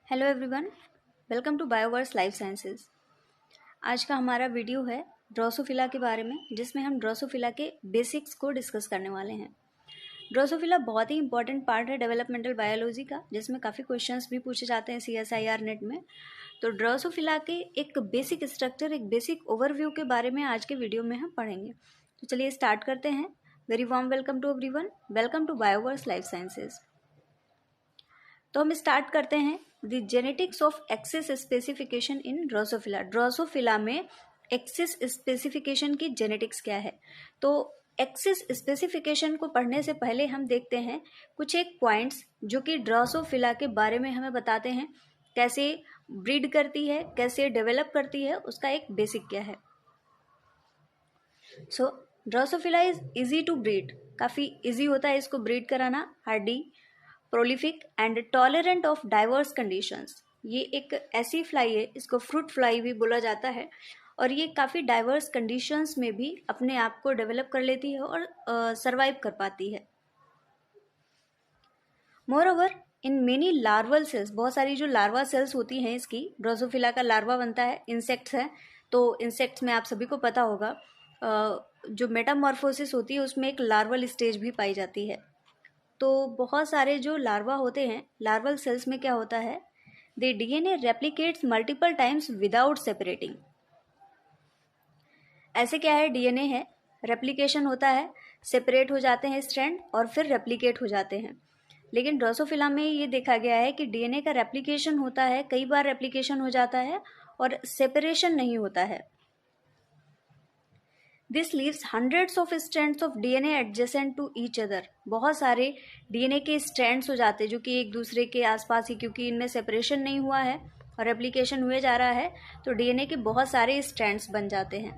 Hello everyone, welcome to Bioverse life sciences. आज का हमारा वीडियो है ड्रोसोफिला के बारे में, जिसमें हम ड्रोसोफिला के बेसिक्स को डिस्कस करने वाले हैं। ड्रोसोफिला बहुत ही इंपॉर्टेंट पार्ट है डेवलपमेंटल बायोलॉजी का, जिसमें काफ़ी क्वेश्चंस भी पूछे जाते हैं CSIR नेट में। तो ड्रोसोफिला के एक बेसिक स्ट्रक्चर, एक बेसिक ओवरव्यू के बारे में आज के वीडियो में हम पढ़ेंगे। तो चलिए स्टार्ट करते हैं। Very warm welcome to everyone, welcome to Bioverse life sciences. तो हम स्टार्ट करते हैं the genetics of axis specification in Drosophila. Drosophila में एक्सिस स्पेसिफिकेशन की जेनेटिक्स क्या है। तो एक्सिस स्पेसिफिकेशन को पढ़ने से पहले हम देखते हैं कुछ एक पॉइंट्स जो कि ड्रोसोफिला के बारे में हमें बताते हैं, कैसे ब्रीड करती है, कैसे डेवलप करती है, उसका एक बेसिक क्या है। So drosophila is easy to breed, काफ़ी इजी होता है इसको ब्रीड कराना। Hardy, prolific and tolerant of diverse conditions. ये एक ऐसी फ्लाई है, इसको फ्रूट फ्लाई भी बोला जाता है, और ये काफ़ी डाइवर्स कंडीशंस में भी अपने आप को डेवलप कर लेती है और सरवाइव कर पाती है। Moreover in many larval cells, बहुत सारी जो लार्वा सेल्स होती हैं इसकी, ड्रोसोफिला का लार्वा बनता है, इंसेक्ट्स है। तो इंसेक्ट्स में आप सभी को पता होगा जो मेटामॉर्फोसिस होती है उसमें एक लार्वल स्टेज भी पाई जाती है। तो बहुत सारे जो लार्वा होते हैं, लार्वल सेल्स में क्या होता है, दे DNA replicates multiple times without separating. ऐसे क्या है, DNA है, रेप्लिकेशन होता है, सेपरेट हो जाते हैं स्ट्रैंड और फिर रेप्लिकेट हो जाते हैं। लेकिन ड्रोसोफिला में ये देखा गया है कि DNA का रेप्लिकेशन होता है, कई बार रेप्लिकेशन हो जाता है और सेपरेशन नहीं होता है। This leaves hundreds of strands of DNA adjacent to each other. बहुत सारे DNA के स्ट्रैंड्स हो जाते हैं जो कि एक दूसरे के आसपास ही, क्योंकि इनमें सेपरेशन नहीं हुआ है और रेप्लिकेशन हुए जा रहा है, तो DNA के बहुत सारे स्ट्रैंड्स बन जाते हैं।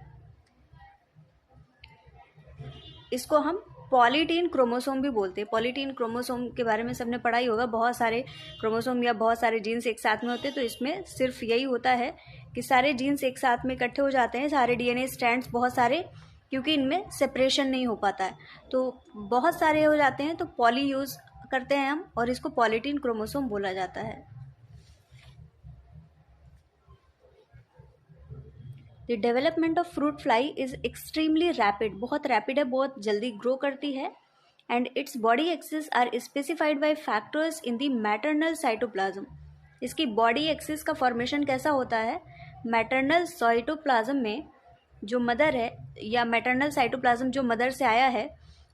इसको हम पॉलीटीन क्रोमोसोम भी बोलते हैं। पॉलीटीन क्रोमोसोम के बारे में सबने पढ़ा ही होगा, बहुत सारे क्रोमोसोम या बहुत सारे जीन्स एक साथ में होते हैं। तो इसमें सिर्फ यही होता है कि सारे जीन्स एक साथ में इकट्ठे हो जाते हैं, सारे DNA स्ट्रैंड्स बहुत सारे, क्योंकि इनमें सेपरेशन नहीं हो पाता है, तो बहुत सारे हो जाते हैं, तो पॉली यूज करते हैं हम, और इसको पॉलीटीन क्रोमोसोम बोला जाता है। The development of fruit fly is extremely rapid, बहुत रैपिड है, बहुत जल्दी ग्रो करती है। And its body axis are specified by factors in the maternal cytoplasm. इसकी बॉडी एक्सिस का फॉर्मेशन कैसा होता है, मैटरनल साइटोप्लाज्म में जो मदर है, या मैटरनल साइटोप्लाज्म जो मदर से आया है,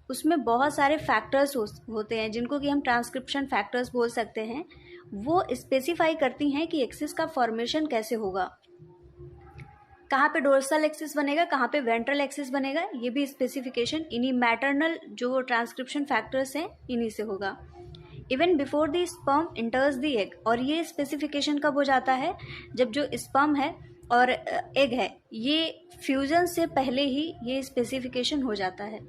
उसमें बहुत सारे फैक्टर्स होते हैं जिनको कि हम ट्रांसक्रिप्शन फैक्टर्स बोल सकते हैं। वो स्पेसिफाई करती हैं कि एक्सिस का फॉर्मेशन कैसे होगा, कहाँ पे डोर्सल एक्सिस बनेगा, कहाँ पे वेंट्रल एक्सिस बनेगा। ये भी स्पेसिफिकेशन इन्हीं मैटरनल जो ट्रांसक्रिप्शन फैक्टर्स हैं इन्हीं से होगा। Even before the sperm इंटर्स the egg, और ये स्पेसिफिकेशन कब हो जाता है, जब जो स्पर्म है और एग है, ये फ्यूजन से पहले ही ये स्पेसिफिकेशन हो जाता है।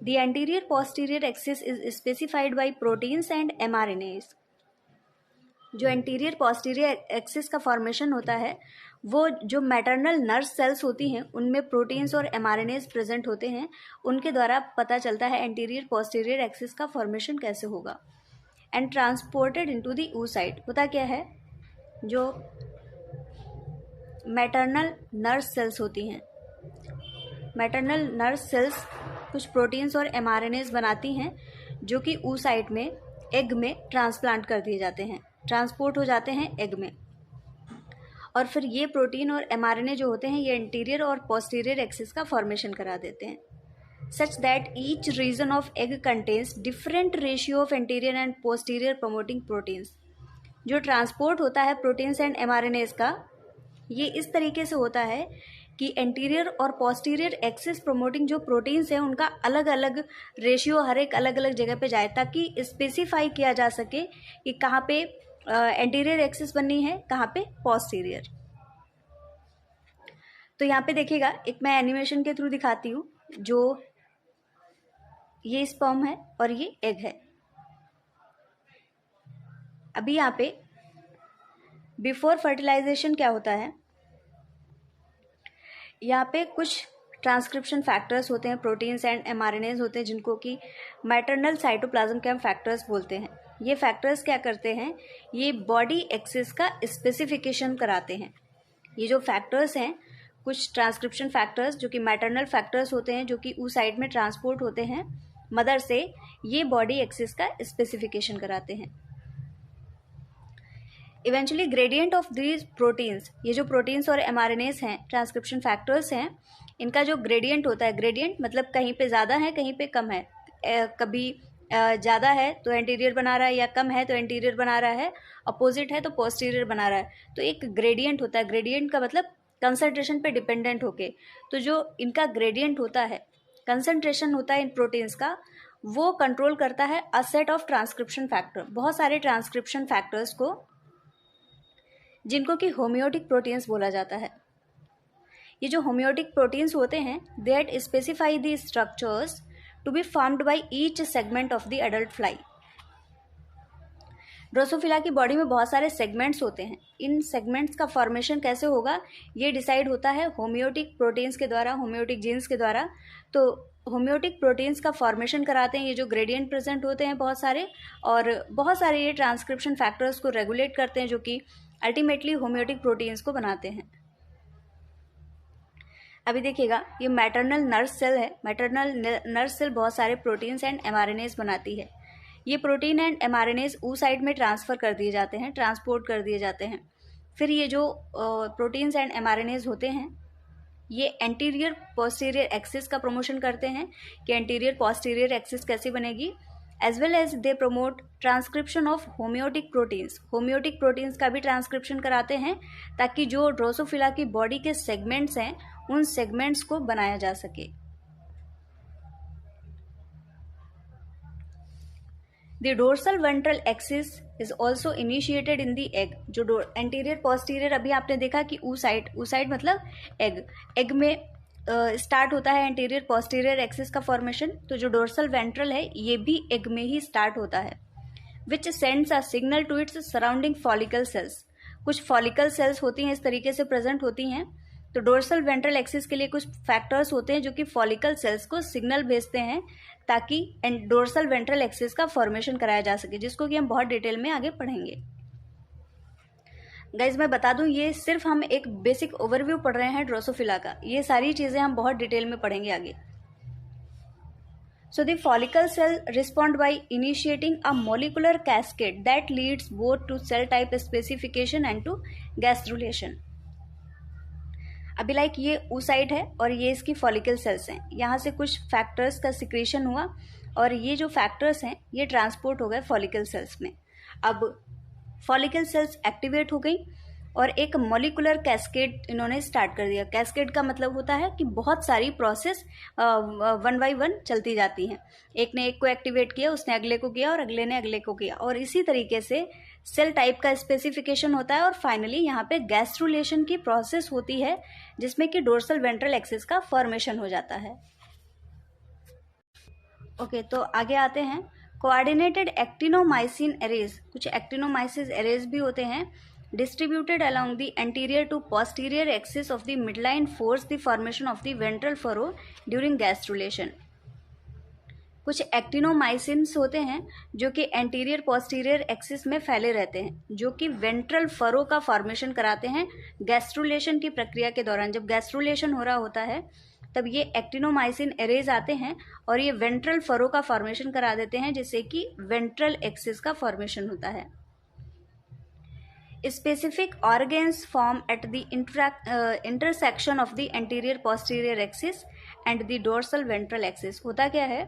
The anterior posterior axis is specified by proteins and mRNAs। जो एंटीरियर पोस्टीरियर एक्सिस का फॉर्मेशन होता है, वो जो मैटरनल नर्व सेल्स होती हैं उनमें प्रोटीन्स और mRNAs प्रेजेंट होते हैं, उनके द्वारा पता चलता है एंटीरियर पोस्टीरियर एक्सिस का फॉर्मेशन कैसे होगा। And transported into the oocyte। होता क्या है, जो मैटरनल नर्व सेल्स होती हैं, मैटरनल नर्व सेल्स कुछ प्रोटीन्स और mRNAs बनाती हैं, जो कि oocyte में, एग में ट्रांसप्लांट कर दिए जाते हैं, ट्रांसपोर्ट हो जाते हैं एग में। और फिर ये प्रोटीन और mRNA जो होते हैं, ये इंटीरियर और पोस्टीरियर एक्सिस का फॉर्मेशन करा देते हैं, such that each reason of egg contains different ratio of anterior and posterior promoting proteins. जो ट्रांसपोर्ट होता है प्रोटीन्स एंड mRNAs का, ये इस तरीके से होता है कि एंटीरियर और पोस्टीरियर एक्सिस प्रमोटिंग जो प्रोटीन्स हैं उनका अलग अलग रेशियो हर एक अलग अलग जगह पे जाए, ताकि स्पेसिफाई किया जा सके कि कहाँ पे एंटीरियर एक्सिस बननी है, कहाँ पे पोस्टीरियर। तो यहाँ पे देखिएगा, एक मैं एनिमेशन के थ्रू दिखाती हूँ। जो ये स्पर्म है और ये एग है। अभी यहाँ पे बिफोर फर्टिलाइजेशन क्या होता है, यहाँ पे कुछ ट्रांसक्रिप्शन फैक्टर्स होते हैं, प्रोटीन्स एंड mRNAs होते हैं, जिनको कि मैटरनल साइटोप्लाज्म के हम फैक्टर्स बोलते हैं। ये फैक्टर्स क्या करते हैं, ये बॉडी एक्सिस का स्पेसिफिकेशन कराते हैं। ये जो फैक्टर्स हैं, कुछ ट्रांसक्रिप्शन फैक्टर्स जो कि मैटरनल फैक्टर्स होते हैं, जो कि oocyte में ट्रांसपोर्ट होते हैं मदर से, ये बॉडी एक्सिस का स्पेसिफिकेशन कराते हैं। Eventually gradient of these proteins, ये जो प्रोटीन्स और mRNAs हैं, ट्रांसक्रिप्शन फैक्टर्स हैं, इनका जो ग्रेडियंट होता है, ग्रेडियंट मतलब कहीं पे ज़्यादा है कहीं पे कम है, कभी ज़्यादा है तो एंटीरियर बना रहा है या कम है तो एंटीरियर बना रहा है, अपोजिट है तो पोस्टीरियर बना रहा है। तो एक ग्रेडियंट होता है, ग्रेडियंट का मतलब कंसंट्रेशन पे डिपेंडेंट होके। तो जो इनका ग्रेडियंट होता है, कंसंट्रेशन होता है इन प्रोटीन्स का, वो कंट्रोल करता है a set of transcription factor, बहुत सारे ट्रांसक्रिप्शन फैक्टर्स को, जिनको कि होम्योटिक प्रोटीन्स बोला जाता है। ये जो होम्योटिक प्रोटीन्स होते हैं, that specify the structures to be formed by each segment of the adult fly. Drosophila की बॉडी में बहुत सारे सेगमेंट्स होते हैं। इन सेगमेंट्स का फॉर्मेशन कैसे होगा, ये डिसाइड होता है होम्योटिक प्रोटीन्स के द्वारा, होम्योटिक जीन्स के द्वारा। तो होम्योटिक प्रोटीन्स का फॉर्मेशन कराते हैं ये जो ग्रेडियंट प्रेजेंट होते हैं बहुत सारे, और बहुत सारे ये ट्रांसक्रिप्शन फैक्टर्स को रेगुलेट करते हैं, जो कि अल्टीमेटली होम्योटिक प्रोटीन्स को बनाते हैं। अभी देखिएगा, ये मैटरनल नर्व सेल है। मैटरनल नर्व सेल बहुत सारे प्रोटीन्स एंड mRNAs बनाती है। ये प्रोटीन एंड mRNAs oocyte में ट्रांसफ़र कर दिए जाते हैं, ट्रांसपोर्ट कर दिए जाते हैं। फिर ये जो प्रोटीन्स एंड mRNAs होते हैं, ये एंटीरियर पोस्टीरियर एक्सिस का प्रमोशन करते हैं कि एंटीरियर पोस्टीरियर एक्सिस कैसी बनेगी, as well as they promote transcription of homeotic proteins. Homeotic proteins का भी ट्रांसक्रिप्शन कराते हैं ताकि जो ड्रोसोफिला की बॉडी के सेगमेंट्स हैं, उन सेगमेंट्स को बनाया जा सके। The dorsal ventral axis is also initiated in the egg. जो एंटीरियर पोस्टीरियर अभी आपने देखा कि oocyte मतलब एग में स्टार्ट होता है एंटीरियर पोस्टीरियर एक्सिस का फॉर्मेशन। तो जो डोर्सल वेंट्रल है, ये भी एग में ही स्टार्ट होता है, which sends a signal to its surrounding follicle cells. कुछ फॉलिकल सेल्स होती हैं, इस तरीके से प्रेजेंट होती हैं। तो डोर्सल वेंट्रल एक्सिस के लिए कुछ फैक्टर्स होते हैं जो कि फॉलिकल सेल्स को सिग्नल भेजते हैं ताकि डोर्सल वेंट्रल एक्सिस का फॉर्मेशन कराया जा सके, जिसको कि हम बहुत डिटेल में आगे पढ़ेंगे। गाइज मैं बता दूं, ये सिर्फ हम एक बेसिक ओवरव्यू पढ़ रहे हैं ड्रोसोफिला का, ये सारी चीज़ें हम बहुत डिटेल में पढ़ेंगे आगे। So the follicle cell respond by initiating a molecular cascade that leads both to cell type specification and to gastrulation. अभी लाइक ये oocyte है और ये इसकी फॉलिकल सेल्स हैं। यहाँ से कुछ फैक्टर्स का सिक्रेशन हुआ और ये जो फैक्टर्स हैं ये ट्रांसपोर्ट हो गए फॉलिकल सेल्स में। अब फॉलिकल सेल्स एक्टिवेट हो गई और एक मॉलिकुलर कैस्केड इन्होंने स्टार्ट कर दिया। कैस्केड का मतलब होता है कि बहुत सारी प्रोसेस वन बाय वन चलती जाती हैं। एक ने एक को एक्टिवेट किया, उसने अगले को किया और अगले ने अगले को किया, और इसी तरीके से सेल टाइप का स्पेसिफिकेशन होता है। और फाइनली यहाँ पे गैस्ट्रुलेशन की प्रोसेस होती है, जिसमें कि डोर्सल वेंट्रल एक्सिस का फॉर्मेशन हो जाता है। ओके, तो आगे आते हैं। कोऑर्डिनेटेड एक्टिनोमाइसिन एरेज, कुछ एक्टिनोमाइसिस एरेज भी होते हैं, distributed along the anterior to posterior axis of the midline force the formation of the ventral furrow during gastrulation. कुछ एक्टिनोमाइसिन्स होते हैं जो कि एंटीरियर पोस्टीरियर एक्सिस में फैले रहते हैं, जो कि वेंट्रल फरो का फॉर्मेशन कराते हैं गैस्ट्रुलेशन की प्रक्रिया के दौरान। जब गैस्ट्रुलेशन हो रहा होता है तब ये एक्टिनोमाइसिन एरेज आते हैं और ये वेंट्रल फरो का फॉर्मेशन करा देते हैं, जिससे कि वेंट्रल एक्सिस का फॉर्मेशन होता है। Specific organs form at the intersection of the anterior posterior axis and the dorsal ventral axis. होता क्या है,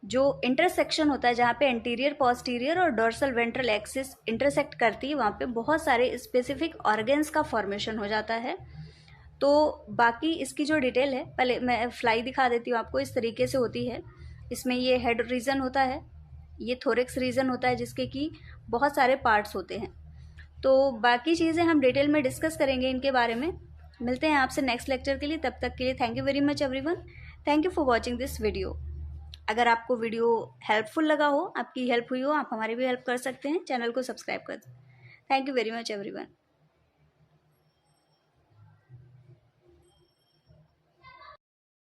जो इंटरसेक्शन होता है जहाँ पे एंटीरियर पोस्टीरियर और डोर्सल वेंट्रल एक्सिस इंटरसेक्ट करती है, वहाँ पे बहुत सारे स्पेसिफिक ऑर्गन्स का फॉर्मेशन हो जाता है। तो बाकी इसकी जो डिटेल है, पहले मैं फ्लाई दिखा देती हूँ आपको। इस तरीके से होती है। इसमें ये हेड रीजन होता है, ये थोरेक्स रीजन होता है, जिसके कि बहुत सारे पार्ट्स होते हैं। तो बाकी चीज़ें हम डिटेल में डिस्कस करेंगे इनके बारे में। मिलते हैं आपसे नेक्स्ट लेक्चर के लिए, तब तक के लिए thank you very much everyone. Thank you for watching this video. अगर आपको वीडियो हेल्पफुल लगा हो, आपकी हेल्प हुई हो, आप हमारी भी हेल्प कर सकते हैं, चैनल को सब्सक्राइब कर दें। Thank you very much everyone.